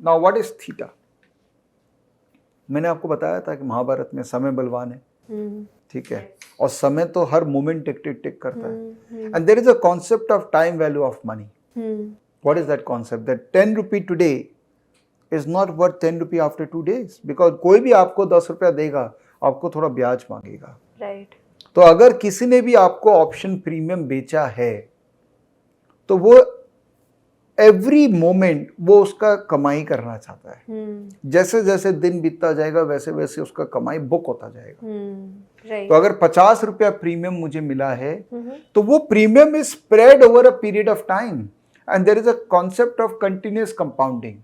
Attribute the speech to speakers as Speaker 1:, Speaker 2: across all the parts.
Speaker 1: Now what is theta? मैंने आपको बताया था कि महाभारत में समय बलवान है, ठीक है, और समय तो हर मोमेंट टिक टिक टिक करता है। And there is a concept of time value of money. What is that concept? That 10 rupee today is not worth 10 rupee after 2 days, because कोई भी आपको 10 रुपया देगा, आपको थोड़ा ब्याज मांगेगा,
Speaker 2: राइट।
Speaker 1: तो अगर किसी ने भी आपको ऑप्शन प्रीमियम बेचा है तो वो एवरी मोमेंट वो उसका कमाई करना चाहता है। जैसे जैसे दिन बीतता जाएगा वैसे वैसे उसका कमाई बुक होता जाएगा। तो अगर 50 रुपया प्रीमियम मुझे मिला है तो वो premium is spread over a period of time, and there is a concept of continuous compounding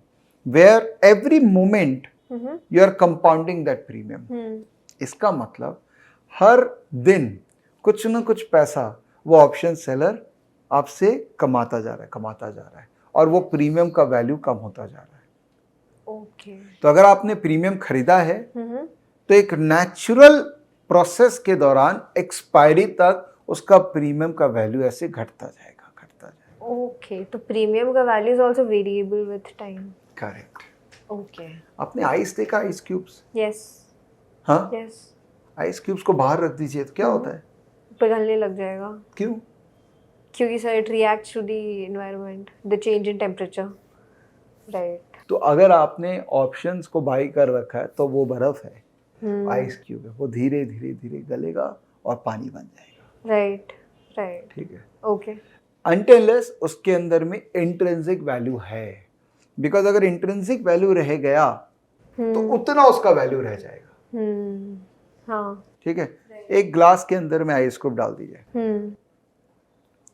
Speaker 1: where every moment you are compounding that premium. इसका मतलब हर दिन कुछ ना कुछ पैसा वो ऑप्शन सेलर आपसे कमाता जा रहा है और वो प्रीमियम का वैल्यू कम होता जा रहा है।
Speaker 2: ओके।
Speaker 1: तो अगर आपने प्रीमियम खरीदा है तो एक नेचुरल प्रोसेस के दौरान एक्सपायरी तक उसका प्रीमियम का वैल्यू ऐसे घटता जाएगा।
Speaker 2: ओके, तो प्रीमियम का value is also variable with time.
Speaker 1: Correct.
Speaker 2: Okay.
Speaker 1: आपने आइस देखा, आइस क्यूब्स?
Speaker 2: यस।
Speaker 1: हाँ,
Speaker 2: यस।
Speaker 1: आइस क्यूब्स को बाहर रख दीजिए तो क्या होता है?
Speaker 2: पिघलने लग जाएगा।
Speaker 1: क्यों?
Speaker 2: क्योंकि sir it reacts to the environment, the change in temperature. Right.
Speaker 1: तो अगर आपने ऑप्शंस को बाई कर रखा है तो वो बर्फ है, आइस क्यूब है, वो धीरे धीरे धीरे गलेगा और पानी बन जाएगा।
Speaker 2: राइट। राइट।
Speaker 1: ठीक है।
Speaker 2: ओके।
Speaker 1: अनटिल उसके अंदर में इंट्रिंसिक वैल्यू है, बिकॉज अगर इंट्रिंसिक वैल्यू रह गया तो उतना उसका वैल्यू रह जाएगा।
Speaker 2: हाँ।
Speaker 1: ठीक है। एक ग्लास के अंदर में आइस क्यूब डाल दीजिए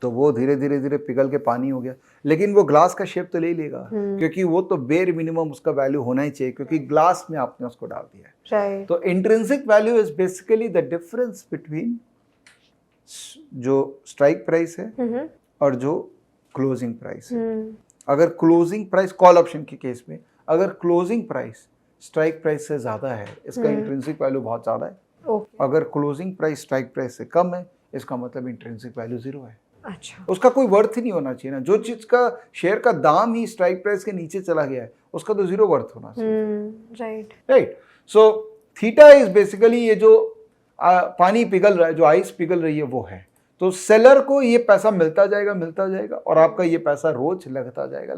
Speaker 1: तो वो धीरे धीरे धीरे पिघल के पानी हो गया, लेकिन वो ग्लास का शेप तो ले लेगा क्योंकि वो तो बेर मिनिमम उसका वैल्यू होना ही चाहिए क्योंकि ग्लास में आपने उसको डाल दिया है।
Speaker 2: राइट।
Speaker 1: तो intrinsic value is basically the difference between जो स्ट्राइक प्राइस है और जो क्लोजिंग प्राइस है। अगर क्लोजिंग प्राइस कॉल ऑप्शन के केस में अगर क्लोजिंग प्राइस स्ट्राइक प्राइस से ज्यादा है, इसका इंट्रिंसिक वैल्यू बहुत ज्यादा है। अगर क्लोजिंग प्राइस स्ट्राइक प्राइस से कम है, इसका मतलब इंट्रिंसिक वैल्यू 0 है।
Speaker 2: अच्छा।
Speaker 1: उसका कोई वर्थ ही नहीं होना चाहिए ना। जो चीज का शेयर का दाम ही स्ट्राइक प्राइस के नीचे चला गया है उसका तो 0 वर्थ होना चाहिए। Right. So theta is basically ये जो पानी पिघल रहा है, जो आइस पिघल रही है वो है। तो सेलर को ये पैसा मिलता जाएगा और आपका ये पैसा रोज लगता जाएगा।